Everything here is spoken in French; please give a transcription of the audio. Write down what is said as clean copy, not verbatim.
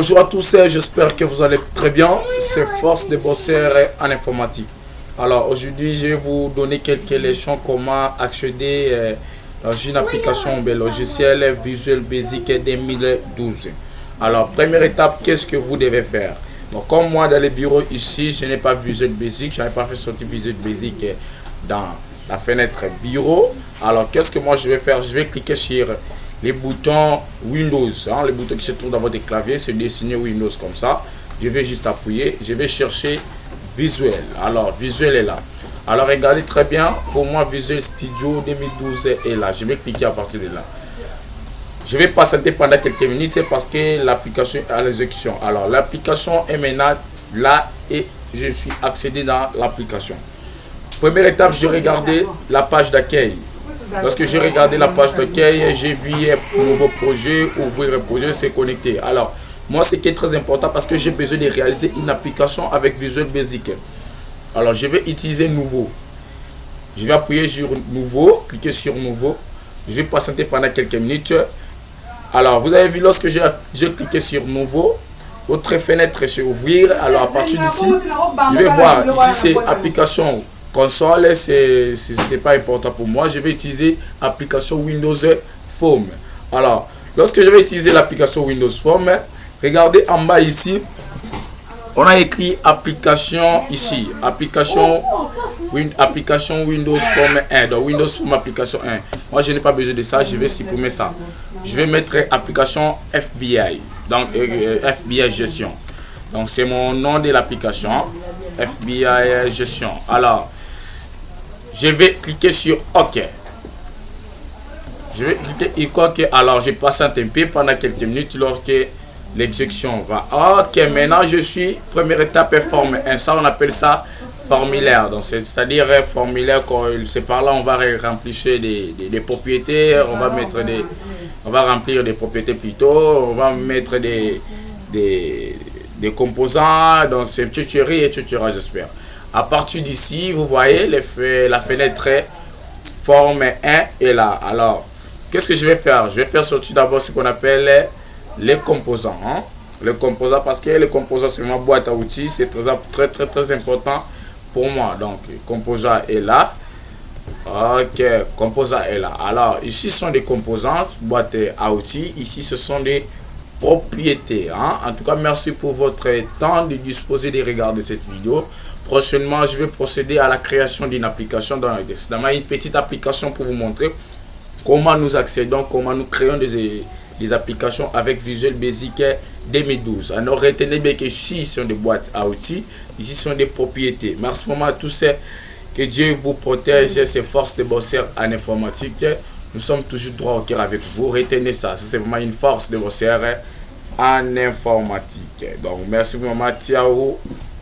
Bonjour à tous, j'espère que vous allez très bien. C'est Force de bosser en informatique. Alors aujourd'hui, je vais vous donner quelques leçons comment accéder dans une application logicielle Visual Basic 2012. Alors première étape, qu'est-ce que vous devez faire? Donc, comme moi dans les bureaux ici, je n'ai pas Visual Basic, je n'avais pas fait sortir Visual Basic dans la fenêtre bureau. Alors qu'est-ce que moi je vais faire? Je vais cliquer sur les boutons Windows, les boutons qui se trouvent dans votre clavier, c'est dessiné Windows comme ça. Je vais juste appuyer, je vais chercher Visual. Alors Visual est là. Alors regardez très bien, pour moi Visual Studio 2012 est là. Je vais cliquer à partir de là. Je vais patienter pendant quelques minutes, c'est parce que l'application est à l'exécution. Alors l'application est maintenant là et je suis accédé dans l'application. Première étape, j'ai regardé la page d'accueil. Lorsque j'ai regardé la page d'accueil, j'ai vu un nouveau projet, ouvrir un projet, c'est connecté. Alors, moi, ce qui est très important parce que j'ai besoin de réaliser une application avec Visual Basic. Alors, je vais utiliser nouveau. Je vais appuyer sur nouveau, cliquer sur nouveau. Je vais patienter pendant quelques minutes. Alors, vous avez vu, lorsque j'ai cliqué sur nouveau, votre fenêtre se ouvrir. Alors, à partir d'ici, je vais voir, ici c'est application console, c'est pas important pour moi. Je vais utiliser application Windows Phone. Alors, lorsque je vais utiliser l'application Windows Phone, regardez en bas ici, on a écrit application ici, application Windows Phone 1, donc Windows Phone application 1. Moi, je n'ai pas besoin de ça, je vais supprimer ça. Je vais mettre application FBI, donc FBI gestion. Donc, c'est mon nom de l'application, FBI gestion. Alors, je vais cliquer sur OK. Je vais cliquer sur OK. Alors, je passe un peu pendant quelques minutes lorsque l'exécution va. OK, maintenant je suis. Première étape est forme 1. Ça, on appelle ça formulaire. Donc, c'est-à-dire formulaire. C'est par là on va remplir des propriétés. On va remplir des propriétés plutôt. On va mettre des composants. Donc, c'est tutoriel et tutoriel, j'espère. À partir d'ici, vous voyez la fenêtre forme 1 est là. Alors, qu'est-ce que je vais faire? Je vais faire sortir d'abord ce qu'on appelle les composants. Les composants, parce que les composants, c'est ma boîte à outils. C'est très important pour moi. Donc, composant est là. OK, composant est là. Alors, ici, ce sont des composants, boîte à outils. Ici, ce sont des propriétés. En tout cas, merci pour votre temps de disposer de regarder cette vidéo. Prochainement, je vais procéder à la création d'une application dans une petite application pour vous montrer comment nous accédons, comment nous créons des applications avec Visual Basic 2012. Alors, retenez bien que ici, ce sont des boîtes à outils, ici, ce sont des propriétés. Merci vraiment à tous. Que Dieu vous protège, ses forces de bosser en informatique. Nous sommes toujours droit au cœur avec vous. Retenez ça. C'est vraiment une force de bosser en informatique. Donc, merci vraiment. Ciao.